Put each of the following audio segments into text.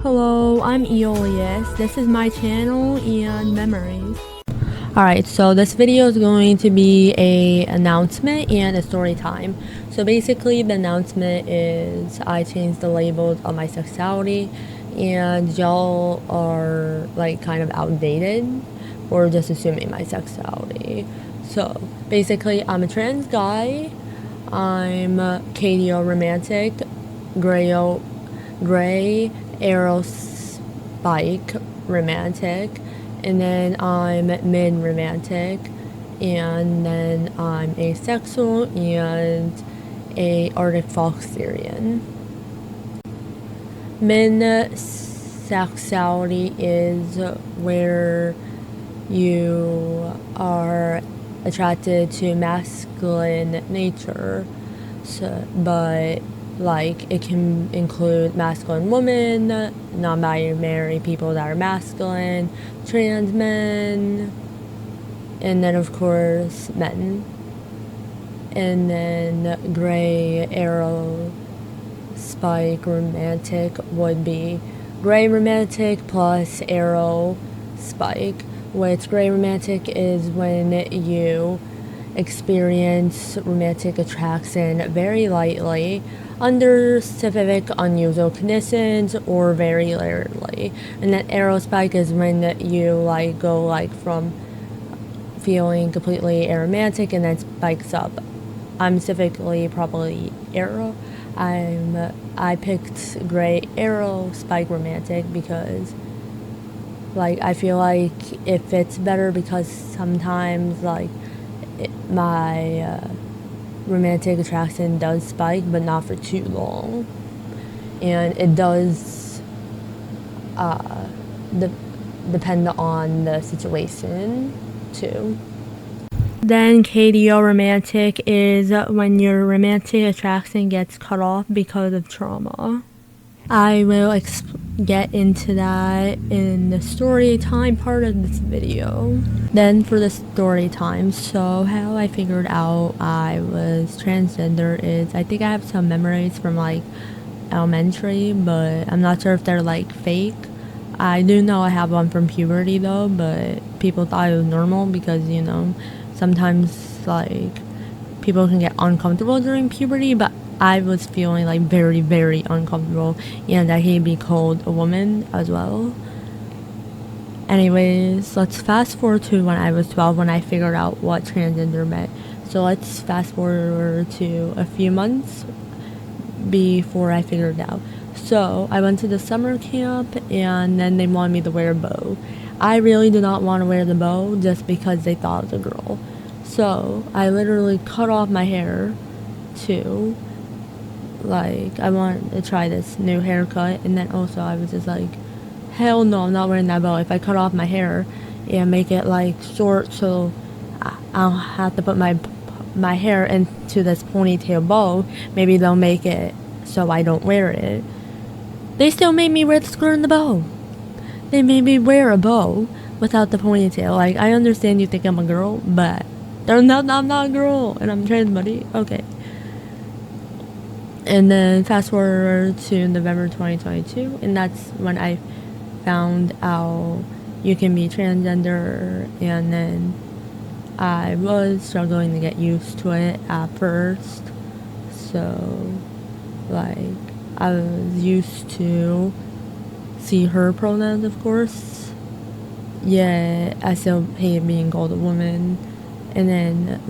Hello, I'm Eolius. This is my channel and memories. Alright, so this video is going to be a announcement and a story time. So basically the announcement is I changed the labels of my sexuality and y'all are like kind of outdated or just assuming my sexuality. So basically I'm a trans guy. I'm KDO romantic, gray arrow spike romantic, and then I'm mid romantic, and then I'm asexual and a Arctic Fox therian. Mid sexuality is where you are attracted to masculine nature, but like it can include masculine women, non-binary people that are masculine, trans men, and then of course men. And then gray arrow spike romantic would be gray romantic plus arrow spike, which gray romantic is when you experience romantic attraction very lightly under specific unusual conditions or very rarely, and that arrow spike is when you like go like from feeling completely aromantic and then spikes up. I'm specifically probably arrow. I picked gray arrow spike romantic because like I feel like it fits better, because sometimes like my romantic attraction does spike, but not for too long, and it does depend on the situation too. Then KDO romantic is when your romantic attraction gets cut off because of trauma. I will get into that in the story time part of this video. Then for the story time, so how I figured out I was transgender is I think I have some memories from like elementary, but I'm not sure if they're like fake. I do know I have one from puberty though, but people thought it was normal because, you know, sometimes like people can get uncomfortable during puberty, but I was feeling like very, very uncomfortable, and I hate being called a woman as well. Anyways, let's fast forward to when I was 12 when I figured out what transgender meant. So let's fast forward to a few months before I figured it out. So I went to the summer camp and then they wanted me to wear a bow. I really did not want to wear the bow just because they thought I was a girl. So I literally cut off my hair too. Like, I want to try this new haircut, and then also I was just like, hell no, I'm not wearing that bow. If I cut off my hair and make it like short so I'll have to put my hair into this ponytail bow, maybe they'll make it so I don't wear it. They still made me wear the skirt and the bow. They made me wear a bow without the ponytail. Like, I understand you think I'm a girl, but I'm not a girl, and I'm trans, buddy. Okay. And then fast forward to November 2022, and that's when I found out you can be transgender, and then I was struggling to get used to it at first. So, like, I was used to see her pronouns, of course. Yeah, I still hate being called a woman. And then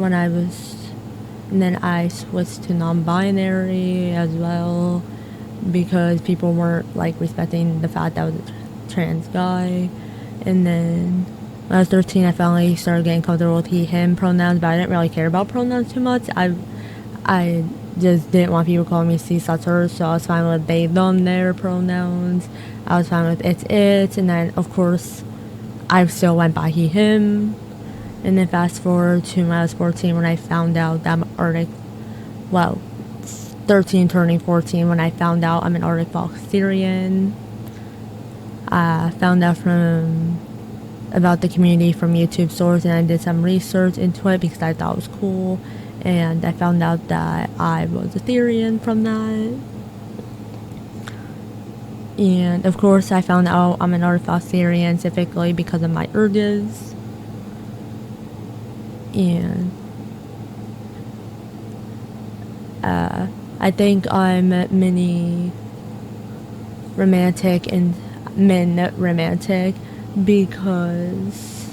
I switched to non-binary as well because people weren't like respecting the fact that I was a trans guy. And then when I was 13, I finally started getting comfortable with he, him pronouns, but I didn't really care about pronouns too much. I just didn't want people calling me she, such, her, so I was fine with they, them, their pronouns. I was fine with it's, it, and then of course I still went by he, him. And then fast forward to when I was 14 when I found out that I'm Arctic, 13 turning 14 when I found out I'm an Arctic Fox therian. I found out about the community from YouTube source, and I did some research into it because I thought it was cool, and I found out that I was a therian from that. And of course, I found out I'm an artifact therian specifically because of my urges. And I think I'm mini romantic and min romantic because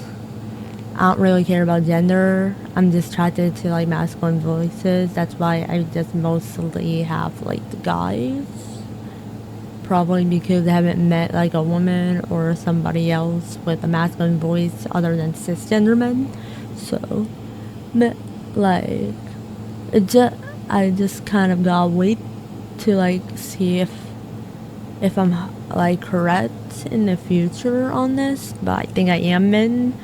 I don't really care about gender. I'm just attracted to like masculine voices. That's why I just mostly have like the guys. Probably because I haven't met like a woman or somebody else with a masculine voice other than cisgender men. So, but like, I just kind of gotta wait to like see if I'm like correct in the future on this. But I think I am in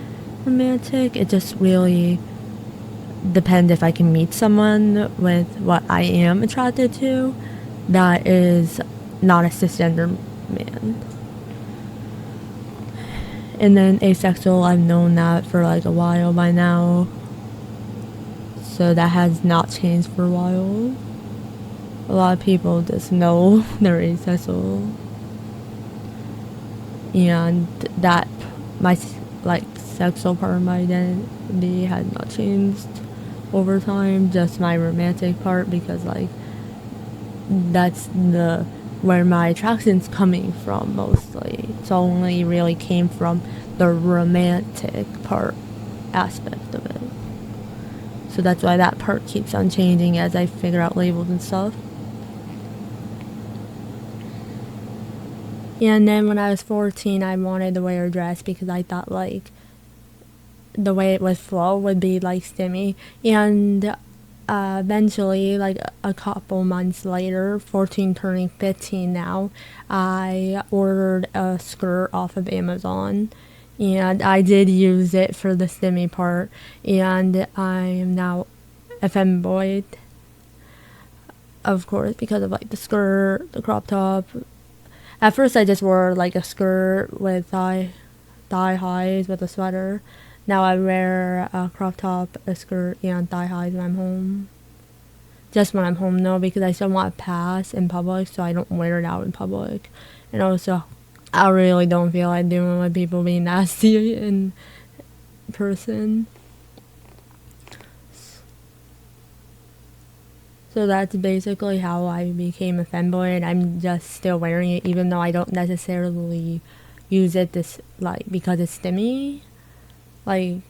romantic. It just really depends if I can meet someone with what I am attracted to that is not a cisgender man. And then asexual, I've known that for like a while by now. So that has not changed for a while. A lot of people just know they're asexual. And that my like sexual part of my identity has not changed over time, just my romantic part, because like that's the where my attraction's coming from mostly. It's only really came from the romantic part aspect of it. So that's why that part keeps on changing as I figure out labels and stuff. And then when I was 14, I wanted to wear a dress because I thought like the way it would flow would be like stimmy. And eventually, like a couple months later, 14 turning 15 now, I ordered a skirt off of Amazon. And I did use it for the stimmy part. And I am now a femboy, of course, because of like the skirt, the crop top. At first I just wore like a skirt with thigh highs with a sweater. Now I wear a crop top, a skirt, and thigh highs when I'm home. Just when I'm home though, because I still want to pass in public, so I don't wear it out in public. And also, I really don't feel like doing with people being nasty in person. So that's basically how I became a femboy, and I'm just still wearing it, even though I don't necessarily use it this like because it's stimmy. Like,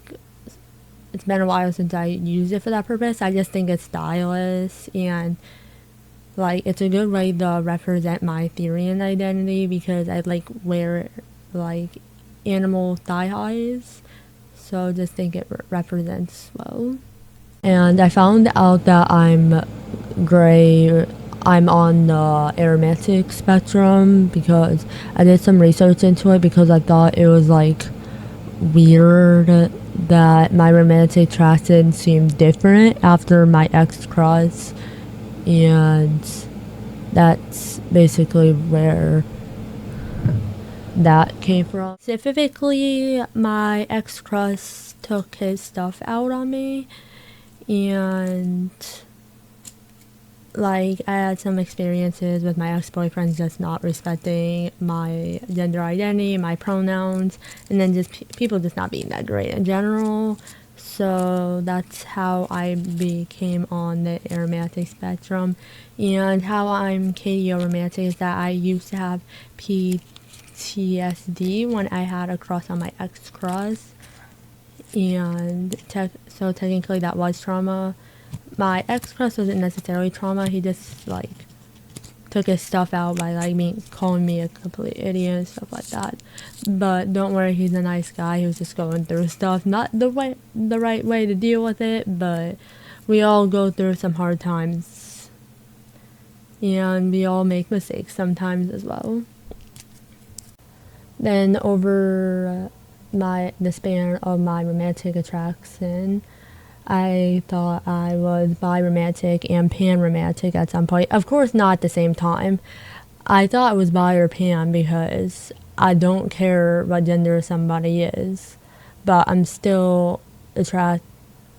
it's been a while since I used it for that purpose. I just think it's stylish, and like it's a good way to represent my therian identity because I like wear like animal thigh highs. So I just think it represents well. And I found out that I'm on the aromantic spectrum because I did some research into it because I thought it was like weird that my romantic attraction seemed different after my ex-crush, and that's basically where that came from. Specifically, my ex-crush took his stuff out on me, and like I had some experiences with my ex-boyfriends just not respecting my gender identity, my pronouns, and then just people just not being that great in general. So that's how I became on the aromantic spectrum. And how I'm romantic is that I used to have PTSD when I had a crush on my ex-crush, and so technically that was trauma. My ex-crush wasn't necessarily trauma. He just like took his stuff out by like calling me a complete idiot and stuff like that. But don't worry, he's a nice guy. He was just going through stuff, not the right way to deal with it, but we all go through some hard times, and we all make mistakes sometimes as well. Then over the span of my romantic attraction, I thought I was bi-romantic and pan-romantic at some point. Of course, not at the same time. I thought it was bi or pan because I don't care what gender somebody is, but I'm still attracted.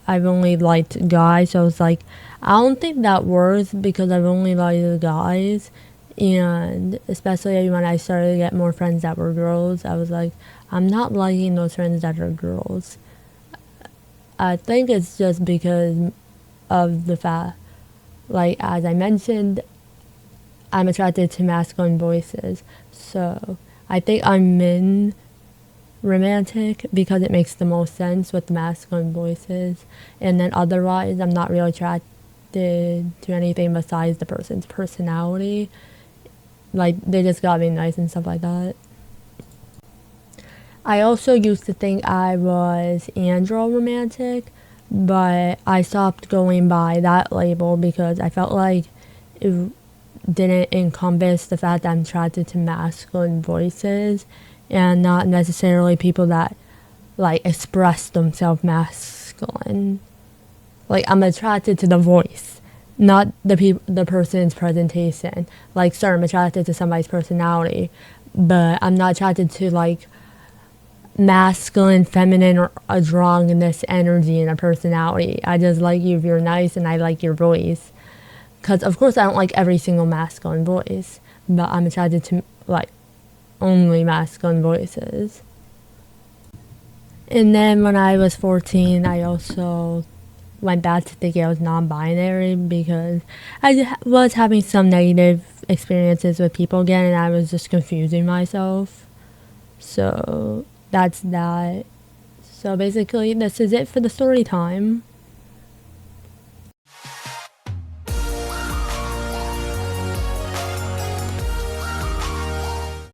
I've only liked guys, so it's like, I don't think that works because I've only liked guys, And especially when I started to get more friends that were girls, I was like, I'm not liking those friends that are girls. I think it's just because of the fact, like, as I mentioned, I'm attracted to masculine voices. So I think I'm in romantic because it makes the most sense with the masculine voices. And then otherwise, I'm not really attracted to anything besides the person's personality. Like, they just gotta be nice and stuff like that. I also used to think I was andro romantic, but I stopped going by that label because I felt like it didn't encompass the fact that I'm attracted to masculine voices and not necessarily people that like express themselves masculine. Like, I'm attracted to the voice, not the person's presentation. Like, sure, I'm attracted to somebody's personality, but I'm not attracted to like masculine, feminine, or a strongness energy in a personality. I just like you if you're nice and I like your voice. Because, of course, I don't like every single masculine voice, but I'm attracted to, like, only masculine voices. And then when I was 14, I also went back to thinking I was non-binary because I was having some negative experiences with people again, and I was just confusing myself. So that's that. So basically, this is it for the story time.